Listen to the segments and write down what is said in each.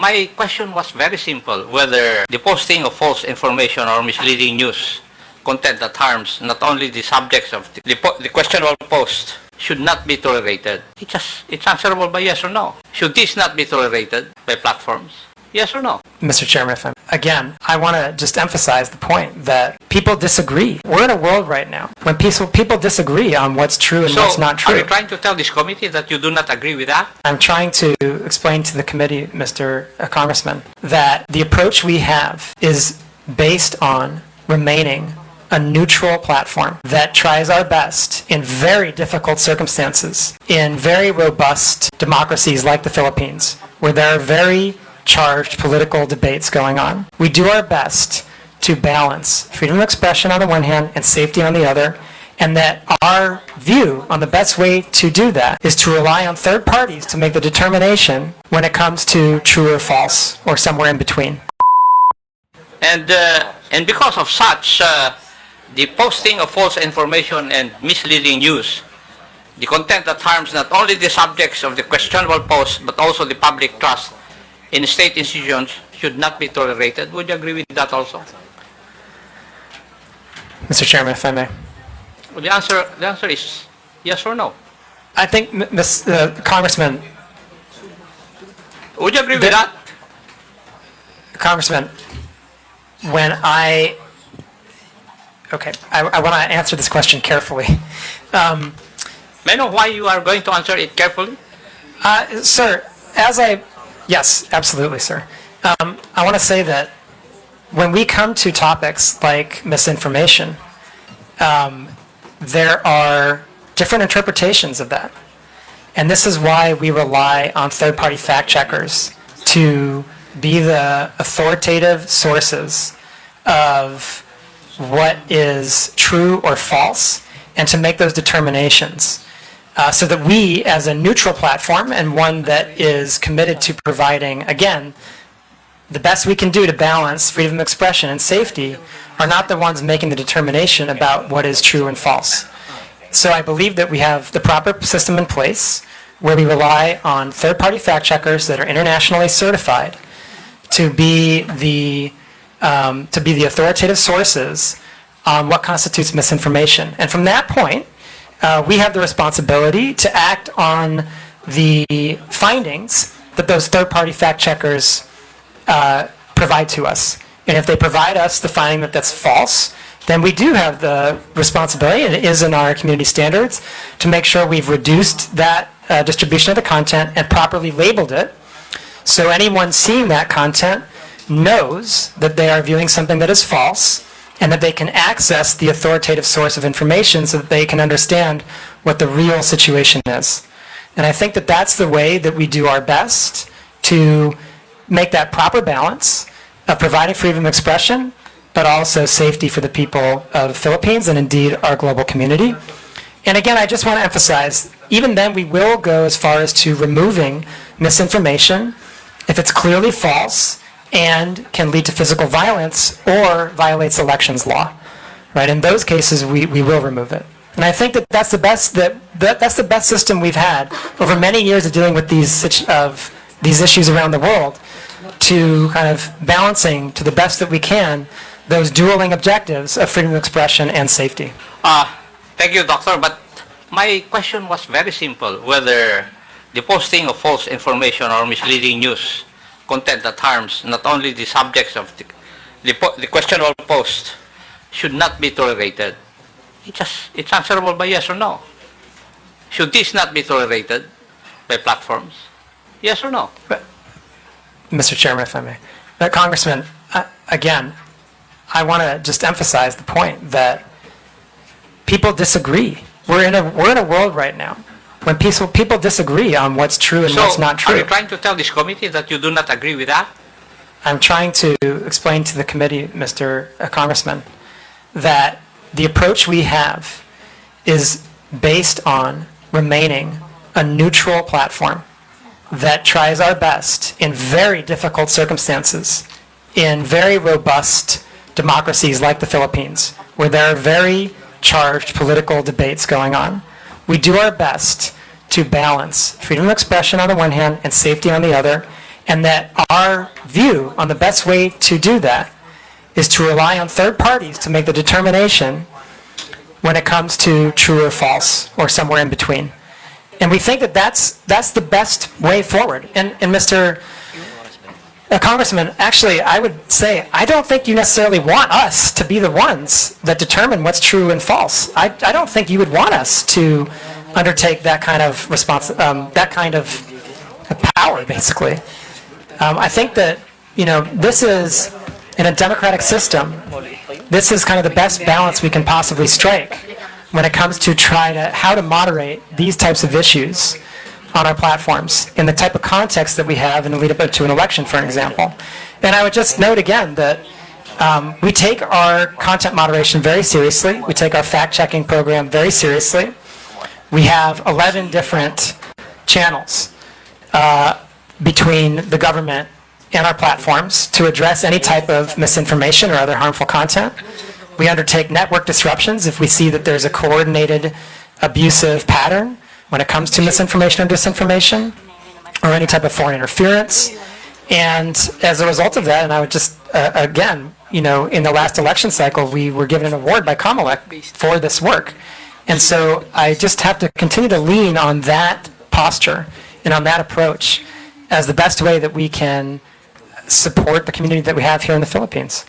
my question was very simple, whether the posting of false information or misleading news, content that harms not only the subjects of the questionable post, should not be tolerated. It's answerable by yes or no. Should this not be tolerated by platforms? Yes or no? Mr. Chairman, again, I want to just emphasize the point that people disagree. We're in a world right now when people disagree on what's true and what's not true. Are you trying to tell this committee that you do not agree with that? I'm trying to explain to the committee, Mr. Congressman, that the approach we have is based on remaining a neutral platform that tries our best in very difficult circumstances, in very robust democracies like the Philippines, where there are very charged political debates going on. We do our best to balance freedom of expression on the one hand and safety on the other, and that our view on the best way to do that is to rely on third parties to make the determination when it comes to true or false, or somewhere in between. And because of such, the posting of false information and misleading news, the content that harms not only the subjects of the questionable post but also the public trust in state institutions should not be tolerated. Would you agree with that also? Mr. Chairman, if I may. Well, the answer is yes or no. I think, Congressman. Would you agree with that? Congressman, Okay, I want to answer this question carefully. May I know why you are going to answer it carefully? Sir, yes, absolutely, sir. I want to say that when we come to topics like misinformation, there are different interpretations of that. And this is why we rely on third-party fact-checkers to be the authoritative sources of what is true or false, and to make those determinations. So that we, as a neutral platform, and one that is committed to providing, again, the best we can do to balance freedom of expression and safety, are not the ones making the determination about what is true and false. So I believe that we have the proper system in place where we rely on third-party fact-checkers that are internationally certified to be the authoritative sources on what constitutes misinformation. And from that point, we have the responsibility to act on the findings that those third-party fact-checkers provide to us. And if they provide us the finding that that's false, then we do have the responsibility, and it is in our community standards, to make sure we've reduced that distribution of the content and properly labeled it, so anyone seeing that content knows that they are viewing something that is false, and that they can access the authoritative source of information so that they can understand what the real situation is. And I think that that's the way that we do our best to make that proper balance of providing freedom of expression, but also safety for the people of the Philippines and indeed our global community. And again, I just want to emphasize, even then we will go as far as to removing misinformation if it's clearly false and can lead to physical violence or violates elections law. Right? In those cases, we will remove it. And I think that that's the best system we've had over many years of dealing with these issues around the world, to kind of balancing to the best that we can those dueling objectives of freedom of expression and safety. Thank you, Doctor. But my question was very simple, whether the posting of false information or misleading news, content that harms not only the subjects of the questionable post, should not be tolerated. It's answerable by yes or no. Should this not be tolerated by platforms? Yes or no? But, Mr. Chairman, if I may. Congressman, again, I want to just emphasize the point that people disagree. We're in a world right now when people disagree on what's true and what's not true. Are you trying to tell this committee that you do not agree with that? I'm trying to explain to the committee, Mr. Congressman, that the approach we have is based on remaining a neutral platform that tries our best in very difficult circumstances, in very robust democracies like the Philippines, where there are very charged political debates going on. We do our best to balance freedom of expression on the one hand and safety on the other, And that our view on the best way to do that is to rely on third parties to make the determination when it comes to true or false, or somewhere in between. And we think that that's the best way forward. And Mr. Congressman, actually, I would say, I don't think you necessarily want us to be the ones that determine what's true and false. I don't think you would want us to undertake that kind of that kind of power, basically. I think that, this is, in a democratic system, this is kind of the best balance we can possibly strike when it comes to how to moderate these types of issues on our platforms in the type of context that we have in the lead up to an election, for example. And I would just note again that we take our content moderation very seriously. We take our fact-checking program very seriously. We have 11 different channels between the government and our platforms to address any type of misinformation or other harmful content. We undertake network disruptions if we see that there's a coordinated abusive pattern when it comes to misinformation or disinformation or any type of foreign interference. And as a result of that, and I would just, again, in the last election cycle, we were given an award by Kamala for this work. And so I just have to continue to lean on that posture and on that approach as the best way that we can support the community that we have here in the Philippines.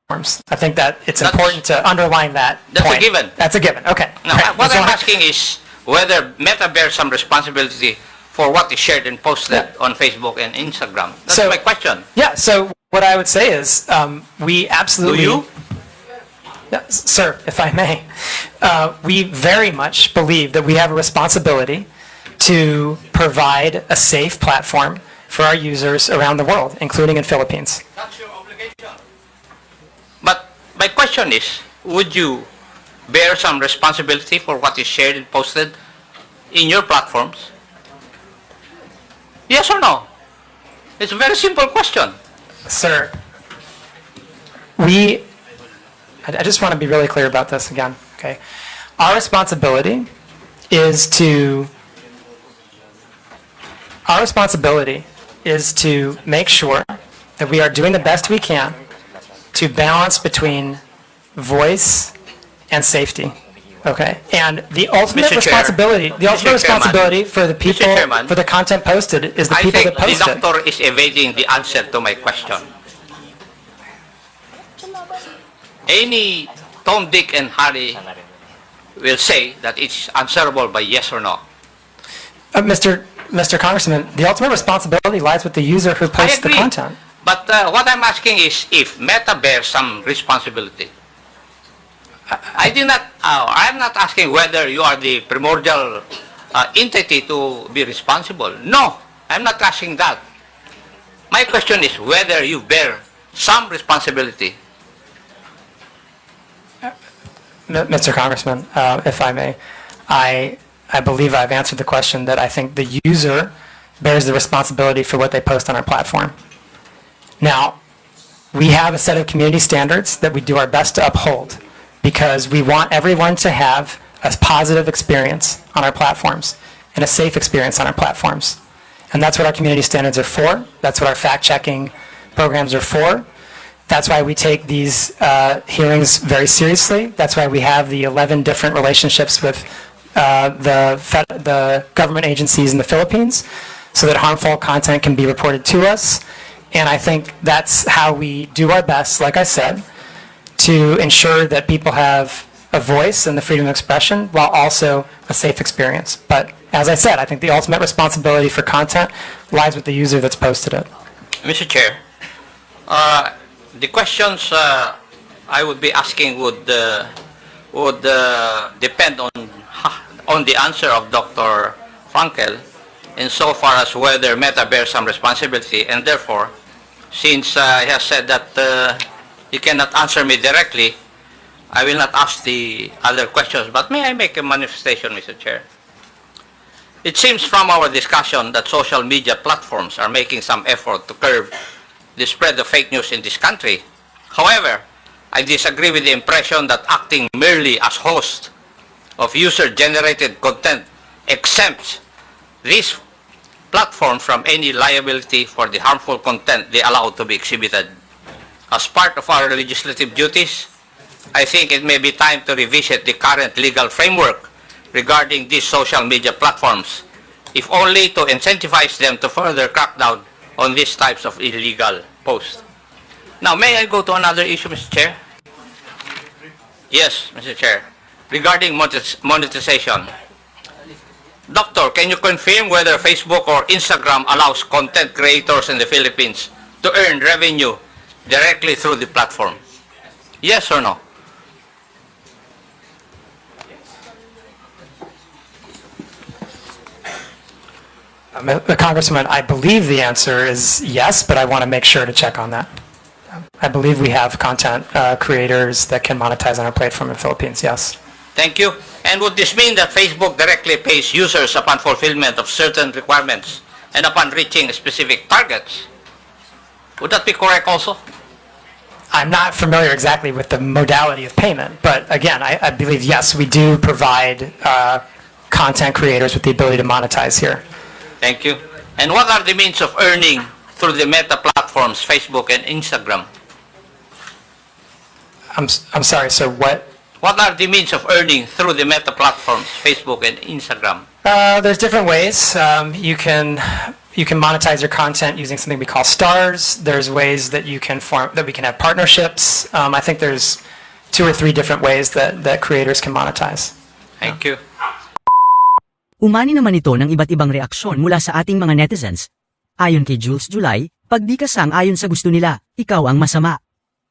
I think that it's important to underline that That's point. a given. That's a given. Okay. Now, Right. what I'm asking is whether Meta bears some responsibility for what is shared and posted on Facebook and Instagram. That's my question. Yeah, so what I would say is we absolutely... Do you? Yeah, sir, if I may. We very much believe that we have a responsibility to provide a safe platform for our users around the world, including in Philippines. That's your obligation. But my question is, would you bear some responsibility for what is shared and posted in your platforms? Yes or no? It's a very simple question. Sir, I just want to be really clear about this again, okay? Our responsibility is to make sure that we are doing the best we can to balance between voice and safety. Okay, and the ultimate Mr. Chair. responsibility for the people, Chairman. for the content posted is the I people think that post the it. doctor is evading the answer to my question. Any Tom, Dick, and Harry will say that it's answerable by yes or no. Mr. Congressman, the ultimate responsibility lies with the user who I posts the agree. content. But what I'm asking is if Meta bears some responsibility. I'm not asking whether you are the primordial entity to be responsible. No, I'm not asking that. My question is whether you bear some responsibility. Mr. Congressman, if I may, I believe I've answered the question that I think the user bears the responsibility for what they post on our platform. Now, we have a set of community standards that we do our best to uphold because we want everyone to have a positive experience on our platforms and a safe experience on our platforms. And that's what our community standards are for. That's what our fact-checking programs are for. That's why we take these hearings very seriously. That's why we have the 11 different relationships with the government agencies in the Philippines so that harmful content can be reported to us. And I think that's how we do our best, like I said, to ensure that people have a voice and the freedom of expression while also a safe experience. But as I said, I think the ultimate responsibility for content lies with the user that's posted it. Mr. Chair, the questions I would be asking would depend on the answer of Dr. Frankel insofar as whether Meta bears some responsibility, and therefore, since he has said that he cannot answer me directly, I will not ask the other questions. But may I make a manifestation, Mr. Chair? It seems from our discussion that social media platforms are making some effort to curb the spread of fake news in this country. However, I disagree with the impression that acting merely as host of user-generated content exempts these platforms from any liability for the harmful content they allow to be exhibited. As part of our legislative duties, I think it may be time to revisit the current legal framework regarding these social media platforms, if only to incentivize them to further crack down on these types of illegal posts. Now, may I go to another issue, Mr. Chair? Yes, Mr. Chair. Regarding monetization. Doctor, can you confirm whether Facebook or Instagram allows content creators in the Philippines to earn revenue directly through the platform? Yes or no? Congressman, I believe the answer is yes, but I want to make sure to check on that. I believe we have content creators that can monetize on our platform in the Philippines, yes. Thank you. And would this mean that Facebook directly pays users upon fulfillment of certain requirements and upon reaching specific targets? Would that be correct also? I'm not familiar exactly with the modality of payment, but again, I believe, yes, we do provide content creators with the ability to monetize here. Thank you. And what are the means of earning through the meta platforms, Facebook and Instagram? I'm sorry, sir, what? What are the means of earning through the meta platforms, Facebook and Instagram? There's different ways. You can monetize your content using something we call stars. There's ways that we can have partnerships. I think there's 2 or 3 different ways that creators can monetize. Thank you. Umani naman ito ng iba't ibang reaksyon mula sa ating mga netizens. Ayon kay Jules July, pag di ka sang-ayon sa gusto nila, ikaw ang masama.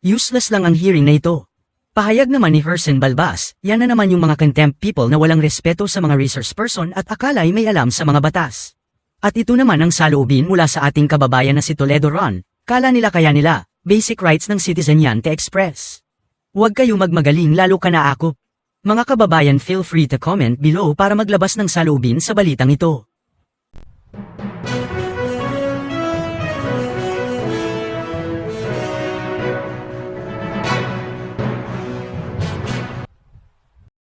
Useless lang ang hearing na ito. Pahayag naman ni Hersen Balbas, yan na naman yung mga contempt people na walang respeto sa mga resource person at akala'y may alam sa mga batas. At ito naman ang saloobin mula sa ating kababayan na si Toledo Ron, kala nila kaya nila, basic rights ng citizen yan to express. Huwag kayo magmagaling lalo ka na Acop. Mga kababayan, feel free to comment below para maglabas ng saloobin sa balitang ito.